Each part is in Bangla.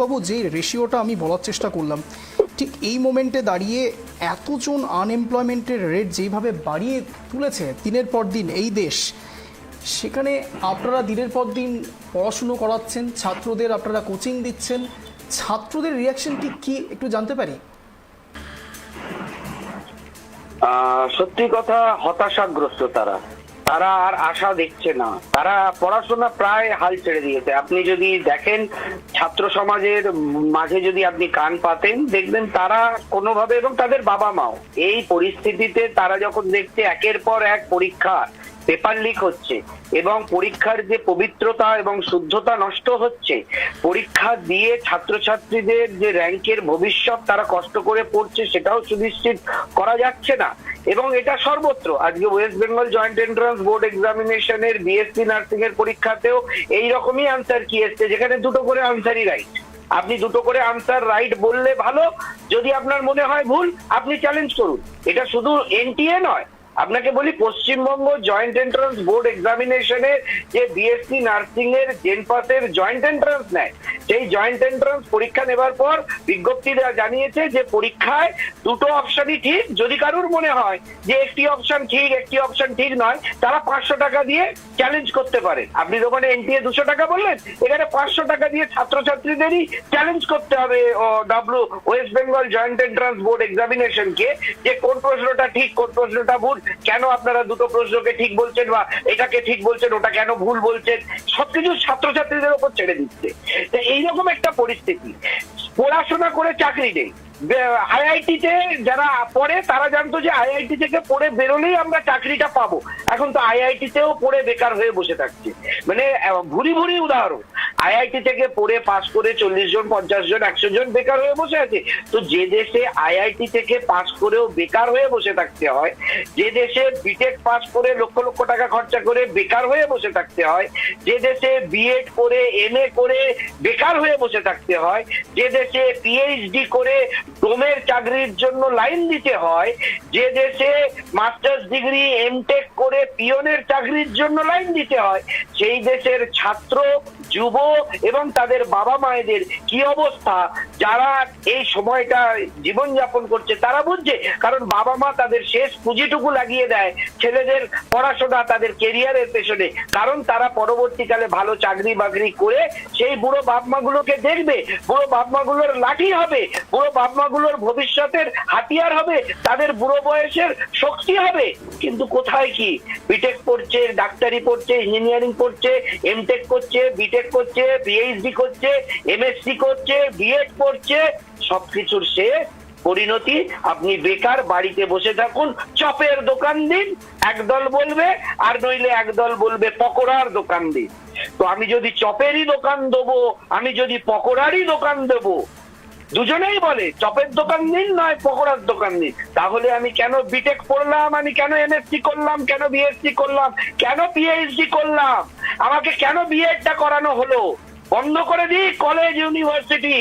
বাবু, যে রেশিওটা আমি বলার চেষ্টা করলাম, ঠিক এই মোমেন্টে দাঁড়িয়ে এতজন আনএমপ্লয়মেন্টের রেট যেভাবে বাড়িয়ে তুলেছে দিনের পর দিন এই দেশ, সেখানে আপনারা দিনের পর দিন পড়াশুনো করাচ্ছেন ছাত্রদের, আপনারা কোচিং দিচ্ছেন, ছাত্রদের রিয়াকশন কি একটু জানতে পারি? সত্যি কথা, হতাশাগ্রস্ত তারা আর আশা দেখছে না। তারা পড়াশোনা প্রায় হাল ছেড়ে দিয়েছে। আপনি যদি দেখেন ছাত্র সমাজের মাঝে যদি আপনি কান পাতেন, দেখবেন তারা কোনোভাবে, এবং তাদের বাবা মাও এই পরিস্থিতিতে তারা যখন দেখছে একের পর এক পরীক্ষা পেপার লিক হচ্ছে এবং পরীক্ষার যে পবিত্রতা এবং শুদ্ধতা নষ্ট হচ্ছে, পরীক্ষা দিয়ে ছাত্রছাত্রীদের যে র্যাঙ্কের ভবিষ্যৎ তারা কষ্ট করে পড়ছে সেটাও সুনিশ্চিত করা যাচ্ছে না। এবং এটা সর্বত্র। আজকে West Bengal joint entrance board এক্সামিনেশনের বিএসসি নার্সিং এর পরীক্ষাতেও এইরকমই আনসার কি এসছে, যেখানে দুটো করে আনসারই রাইট। আপনি দুটো করে আনসার রাইট বললে ভালো, যদি আপনার মনে হয় ভুল আপনি চ্যালেঞ্জ করুন। এটা শুধু এনটিএ নয়, আপনাকে বলি পশ্চিমবঙ্গ জয়েন্ট এন্ট্রান্স বোর্ড এক্সামিনেশনের যে বিএসসি নার্সিং এর জেনপাসের জয়েন্ট এন্ট্রান্স নেয়, সেই জয়েন্ট এন্ট্রান্স পরীক্ষা নেবার পর বিজ্ঞপ্তি জানিয়েছে যে পরীক্ষায় দুটো অপশনই ঠিক। যদি কারুর মনে হয় যে একটি অপশন ঠিক একটি অপশন ঠিক নয়, তারা 500 টাকা দিয়ে চ্যালেঞ্জ করতে পারে। আপনি দোকানে এনটিএ 200 টাকা বললেন, এখানে 500 টাকা দিয়ে ছাত্রছাত্রীদেরই চ্যালেঞ্জ করতে হবে West Bengal joint entrance board এক্সামিনেশনকে, যে কোন প্রশ্নটা ঠিক কোন প্রশ্নটা ভুল, কেন আপনারা দুটো প্রশ্নকে ঠিক বলছেন বা এটাকে ঠিক বলছেন ওটা কেন ভুল বলছেন, সবকিছু ছাত্রছাত্রীদের উপর ছেড়ে দিচ্ছে। এইরকম একটা পরিস্থিতি। পড়াশোনা করে চাকরি নেই। আইআইটিতে যারা পড়ে তারা জানতো যে আইআইটি থেকে পড়ে বেরোলেই আমরা চাকরিটা পাবো, এখন তো আইআইটিতেও পড়ে বেকার হয়ে বসে থাকছে। মানে ভুরি ভুরি উদাহরণ। আইআইটি থেকে পড়ে পাস করে 40 জন 50 জন 100 জন বেকার হয়ে বসে আছে। তো যে দেশে আইআইটি থেকে পাস করেও বেকার হয়ে বসে থাকতে হয়, যে দেশে বিটেক পাস করে লক্ষ লক্ষ টাকা খরচা করে বেকার হয়ে বসে থাকতে হয়, যে দেশে বিএড করে এমএ করে বেকার হয়ে বসে থাকতে হয়, যে দেশে পিএইচডি করে ডোমের চাকরির জন্য লাইন দিতে হয়, যে দেশে মাস্টার্স ডিগ্রি এমটেক করে পিয়নের চাকরির জন্য লাইন দিতে হয়, সেই দেশের ছাত্র যুব এবং তাদের বাবা মায়েদের কি অবস্থা, যারা এই সময়টা জীবনযাপন করছে তারা বুঝছে। কারণ বাবা মা তাদের শেষ পুঁজিটুকু লাগিয়ে দেয় ছেলেদের পড়াশোনা, তাদের কেরিয়ারের পেছনে, কারণ তারা পরবর্তীকালে ভালো চাকরি বাকরি করে সেই বুড়ো বাপমাগুলোকে দেখবে, বুড়ো বাপমাগুলোর লাঠি হবে, বুড়ো বাপমাগুলোর ভবিষ্যতের হাতিয়ার হবে, তাদের বুড়ো বয়সের শক্তি হবে। কিন্তু কোথায় কি, বিটেক পড়ছে, ডাক্তারি পড়ছে, ইঞ্জিনিয়ারিং পড়ছে, এমটেক করছে, বিটেক করছে, পিএইচডি করছে, এমএসসি করছে, বিএড করছে, সবকিছুর শেষ পরিণতি আপনি বেকার বাড়িতে বসে থাকুন, চপের দোকান দিন একদল বলবে, আর নইলে একদল বলবে পকোড়ার দোকান দিন। তো আমি যদি চপেরই দোকান দেবো, আমি যদি পকোড়ারই দোকান দেবো, দুজনেই বলে চপের দোকান দিন নয় পকোড়ার দোকান দিন, তাহলে আমি কেন বিটেক পড়লাম, আমি কেন এমএসসি করলাম, কেন বিএসসি করলাম, কেন পিএইচডি করলাম, আমাকে কেন বিএডটা করানো হলো? বন্ধ করে দিই কলেজ ইউনিভার্সিটি,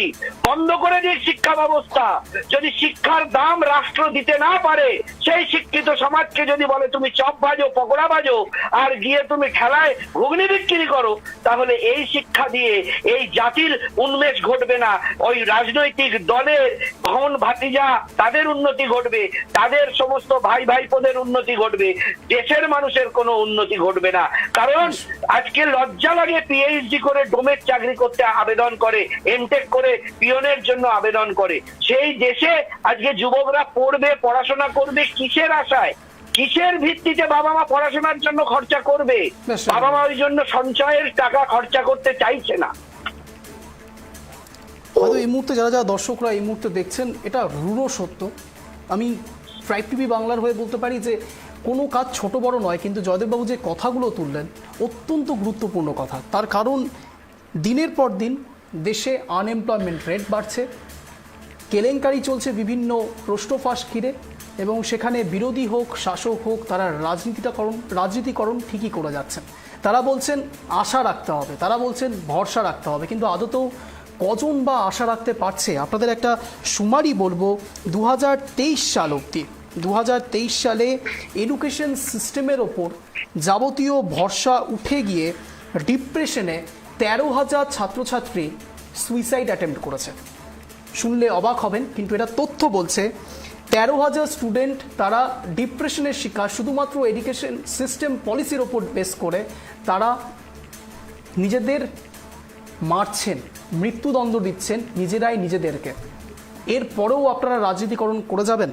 বন্ধ করে দিই শিক্ষা ব্যবস্থা। যদি শিক্ষার দাম রাষ্ট্র দিতে না পারে, সেই শিক্ষিত সমাজকে যদি বলে তুমি চপ ভাজো পকোড়া ভাজো আর গিয়ে তুমি ঠেলায় ঘুগনি বিক্রি করো, তাহলে এই শিক্ষা দিয়ে এই জাতির উন্মেষ ঘটবে না। ওই রাজনৈতিক দলের ভন ভাতিজা তাদের উন্নতি ঘটবে, তাদের সমস্ত ভাই ভাইপোদের উন্নতি ঘটবে, দেশের মানুষের কোনো উন্নতি ঘটবে না। কারণ আজকে লজ্জা লাগে পিএইচডি করে ডোমের চাকরি করতে আবেদন করে, এমটেক করে পিয়নের জন্য আবেদন করে। সেই দেশে আজকে যুবকরা পড়বে, পড়াশোনা করবে কিসের আশায়, কিসের ভিত্তিতে বাবা মা পড়াশোনার জন্য খরচা করবে? বাবা মা ওই জন্য সঞ্চয়ের টাকা খরচা করতে চাইছে না। হয়তো এই মুহূর্তে যারা যারা দর্শকরা এই মুহূর্তে দেখছেন, এটা রূঢ় সত্য। আমি ট্রাইব টিভি বাংলার হয়ে বলতে পারি যে কোনো কাজ ছোট বড় নয়, কিন্তু জয়দেববাবু যে কথাগুলো তুললেন অত্যন্ত গুরুত্বপূর্ণ কথা। তার কারণ দিনের পর দিন দেশে আনএমপ্লয়মেন্ট রেট বাড়ছে, কেলেঙ্কারি চলছে বিভিন্ন প্রশ্ন ফাঁস ঘিরে, এবং সেখানে বিরোধী হোক শাসক হোক তারা রাজনীতিকরণ ঠিকই করে যাচ্ছেন। তারা বলছেন আশা রাখতে হবে, তারা বলছেন ভরসা রাখতে হবে, কিন্তু আদতেও কজন বা আশা রাখতে পারছে? আপনাদের একটা সুমারি বলবো, 2023 সাল অবধি 2023 সালে এডুকেশন সিস্টেমের ওপর যাবতীয় ভরসা উঠে গিয়ে ডিপ্রেশনে 13,000 ছাত্রছাত্রী সুইসাইড অ্যাটেম্প্ট করেছে। শুনলে অবাক হবেন, কিন্তু এটা তথ্য বলছে 13,000 স্টুডেন্ট তারা ডিপ্রেশনের শিকার, শুধুমাত্র এডুকেশন সিস্টেম পলিসির ওপর বেস করে তারা নিজেদের মারছেন, মৃত্যুদণ্ড দিচ্ছেন নিজেরাই নিজেদেরকে। এরপরেও আপনারা রাজনীতিকরণ করে যাবেন?